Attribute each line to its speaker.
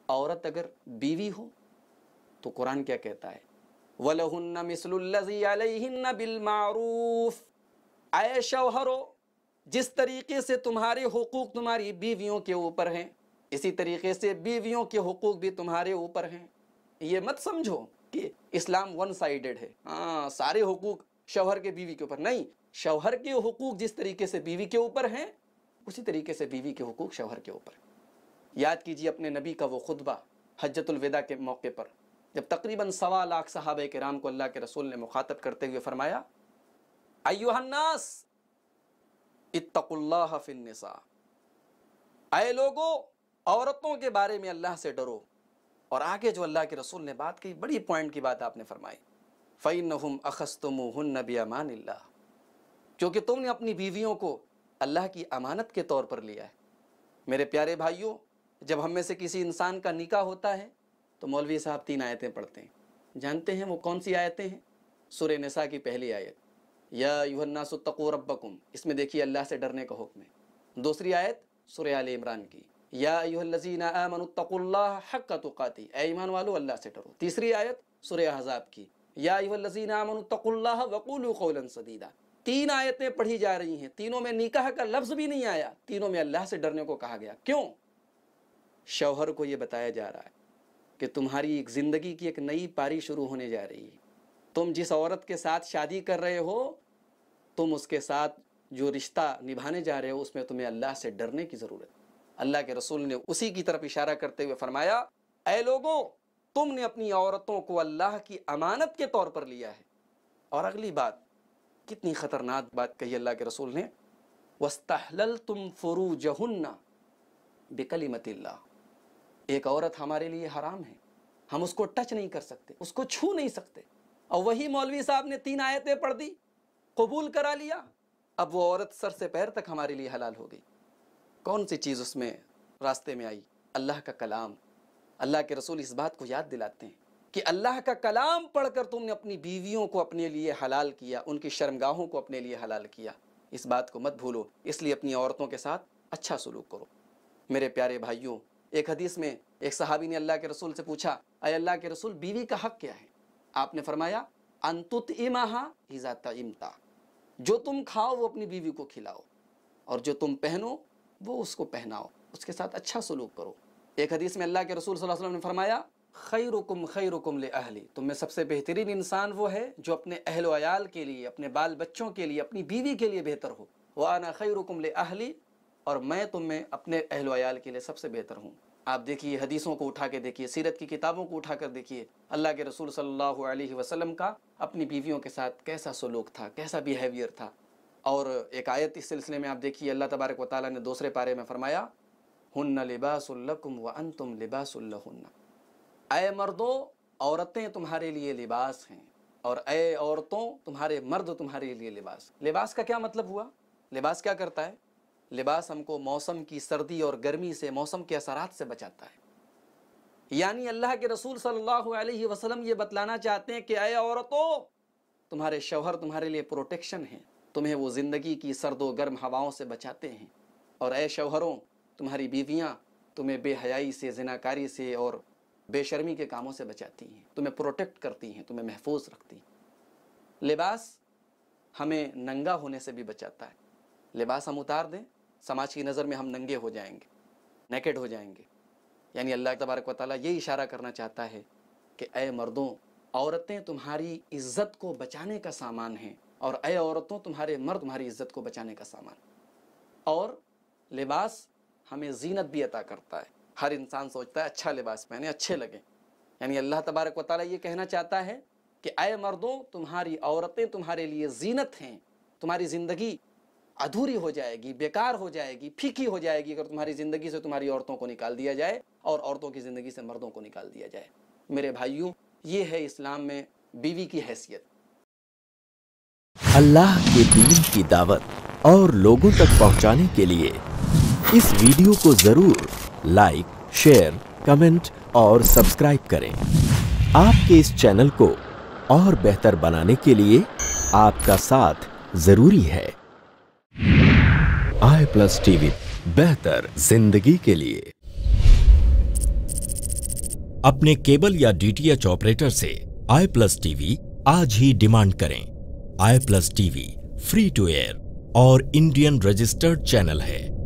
Speaker 1: औरत अगर बीवी हो तो कुरान क्या कहता है, वलहुन्ना मिस्लुल्लज़ी अलैहिन्ना बिल मारूफ। ऐ शौहरो, जिस तरीके से तुम्हारे हुकूक तुम्हारी बीवियों के ऊपर हैं, इसी तरीके से बीवियों के हुकूक भी तुम्हारे ऊपर हैं। ये मत समझो कि इस्लाम वन साइडेड है, हाँ सारे हुकूक शौहर के बीवी के ऊपर, नहीं। शौहर के हुकूक जिस तरीके से बीवी के ऊपर हैं, उसी तरीके से बीवी के हुकूक शौहर के ऊपर। याद कीजिए अपने नबी का वो खुतबा हज्जतुल विदा के मौके पर, जब तकरीबन 1.25 लाख सहाबा किराम को अल्लाह के रसूल ने मुखातब करते हुए फरमाया, अय्युहन्नास इत्तकुल्लाह फिन्निसा, ऐ लोगो औरतों के बारे में अल्लाह से डरो। और आगे जो अल्लाह के रसूल ने बात की, बड़ी पॉइंट की बात आपने फरमाई, फ़इन्नहुम अखस्तुमुहुन्न बिअमानिल्लाह, क्योंकि तुमने अपनी बीवियों को अल्लाह की अमानत के तौर पर लिया है। मेरे प्यारे भाइयों, जब हम में से किसी इंसान का निकाह होता है तो मौलवी साहब 3 आयतें पढ़ते हैं। जानते हैं वो कौन सी आयतें हैं? सूरह निसा की पहली आयत, या अय्युहन्नासु तक़ू रब्बकुम, इसमें देखिए अल्लाह से डरने का हुक्म है। दूसरी आयत सूरह आले इमरान की, या अय्युहल्लज़ीना आमनुत्तक़ुल्लाह हक़्क़ तुक़ाती, ऐ ईमान वालों अल्लाह से डरो। तीसरी आयत सूरह अहज़ाब की, या अय्युहल्लज़ीना आमनुत्तक़ुल्लाह वक़ूलू क़ौलन सदीदा। 3 आयतें पढ़ी जा रही हैं, तीनों में निकाह का लफ्ज़ भी नहीं आया, तीनों में अल्लाह से डरने को कहा गया। क्यों? शौहर को ये बताया जा रहा है कि तुम्हारी एक ज़िंदगी की एक नई पारी शुरू होने जा रही है। तुम जिस औरत के साथ शादी कर रहे हो, तुम उसके साथ जो रिश्ता निभाने जा रहे हो, उसमें तुम्हें अल्लाह से डरने की ज़रूरत। अल्लाह के रसूल ने उसी की तरफ इशारा करते हुए फरमाया, ऐ लोगों, तुमने अपनी औरतों को अल्लाह की अमानत के तौर पर लिया है। और अगली बात, कितनी ख़तरनाक बात कही अल्लाह के रसूल ने, वस्तहलल्तुम फुरूजहुन्ना बिकलिमतिल्लाह। एक औरत हमारे लिए हराम है, हम उसको टच नहीं कर सकते, उसको छू नहीं सकते। और वही मौलवी साहब ने 3 आयतें पढ़ दी, कबूल करा लिया, अब वो औरत सर से पैर तक हमारे लिए हलाल हो गई। कौन सी चीज़ उसमें रास्ते में आई? अल्लाह का कलाम। अल्लाह के रसूल इस बात को याद दिलाते हैं कि अल्लाह का कलाम पढ़कर तुमने अपनी बीवियों को अपने लिए हलाल किया, उनकी शर्मगाहों को अपने लिए हलाल किया। इस बात को मत भूलो, इसलिए अपनी औरतों के साथ अच्छा सलूक करो। मेरे प्यारे भाइयों, एक हदीस में एक सहाबी ने अल्लाह के रसूल से पूछा, अय अल्लाह के रसूल, बीवी का हक क्या है? आपने फरमाया, अंतुतइमहा इज़ा तइमता, जो तुम खाओ वो अपनी बीवी को खिलाओ, और जो तुम पहनो वो उसको पहनाओ, उसके साथ अच्छा सलूक करो। एक हदीस में अल्लाह के रसूल सल्लल्लाहु अलैहि वसल्लम ने फरमाया, खैरुकुम ले अहली, तुम में सबसे बेहतरीन इंसान वो है जो अपने अहल अयाल के लिए, अपने बाल बच्चों के लिए, अपनी बीवी के लिए बेहतर हो। व अना खैरुकुम ले अहली, और मैं तुम में अपने अहल अयाल के लिए सबसे बेहतर हूँ। आप देखिए, हदीसों को उठा के देखिए, सीरत की किताबों को उठा कर देखिए, अल्लाह के रसूल सल्लल्लाहु अलैहि वसल्लम का अपनी बीवियों के साथ कैसा सलूक था, कैसा बिहेवियर था। और एक आयत इस सिलसिले में आप देखिए, अल्लाह तबारक व तआला ने दूसरे पारे में फरमाया, हुन्ना लिबासुल लकुम व अंतुम लिबासुल लहुन्ना। ऐ मर्दों, औरतें तुम्हारे लिए लिबास हैं, और ऐ औरतों, तुम्हारे मर्द तुम्हारे लिए लिबास। लिबास का क्या मतलब हुआ? लिबास क्या करता है? लिबास हमको मौसम की सर्दी और गर्मी से, मौसम के असरात से बचाता है। यानी अल्लाह के रसूल सल्लल्लाहु अलैहि वसल्लम ये बतलाना चाहते हैं कि ऐ औरतों, तुम्हारे शौहर तुम्हारे लिए प्रोटेक्शन है, तुम्हें वो ज़िंदगी की सर्द व गर्म हवाओं से बचाते हैं। और ऐ शौहरों, तुम्हारी बीवियाँ तुम्हें बेहयाई से, ज़िनाकारी से और बेशर्मी के कामों से बचाती हैं, तुम्हें प्रोटेक्ट करती हैं, तुम्हें महफूज रखती हैं। लिबास हमें नंगा होने से भी बचाता है। लिबास हम उतार दें, समाज की नज़र में हम नंगे हो जाएंगे, नेकेड हो जाएंगे। यानी अल्लाह तबारक व तआला ये इशारा करना चाहता है कि ऐ मर्दों, औरतें तुम्हारी इज़्ज़त को बचाने का सामान हैं, और ऐ औरतों, तुम्हारे मर्द तुम्हारी इज़्ज़त को बचाने का सामान। और लिबास हमें ज़ीनत भी अता करता है। हर इंसान सोचता है अच्छा लिबास पहने, अच्छे लगे। यानी अल्लाह तबारक व तआला ये कहना चाहता है कि ऐ मर्दों, तुम्हारी औरतें तुम्हारे लिए ज़ीनत हैं। तुम्हारी ज़िंदगी अधूरी हो जाएगी, बेकार हो जाएगी, फीकी हो जाएगी अगर तुम्हारी ज़िंदगी से तुम्हारी औरतों को निकाल दिया जाए और औरतों की ज़िंदगी से मर्दों को निकाल दिया जाए। मेरे भाइयों, ये है इस्लाम में बीवी की हैसियत।
Speaker 2: अल्लाह के दीन की दावत और लोगों तक पहुंचाने के लिए इस वीडियो को जरूर लाइक, शेयर, कमेंट और सब्सक्राइब करें। आपके इस चैनल को और बेहतर बनाने के लिए आपका साथ जरूरी है। i+ TV, बेहतर जिंदगी के लिए। अपने केबल या DTH ऑपरेटर से i+ TV आज ही डिमांड करें। i+ TV free to air और इंडियन रजिस्टर्ड चैनल है।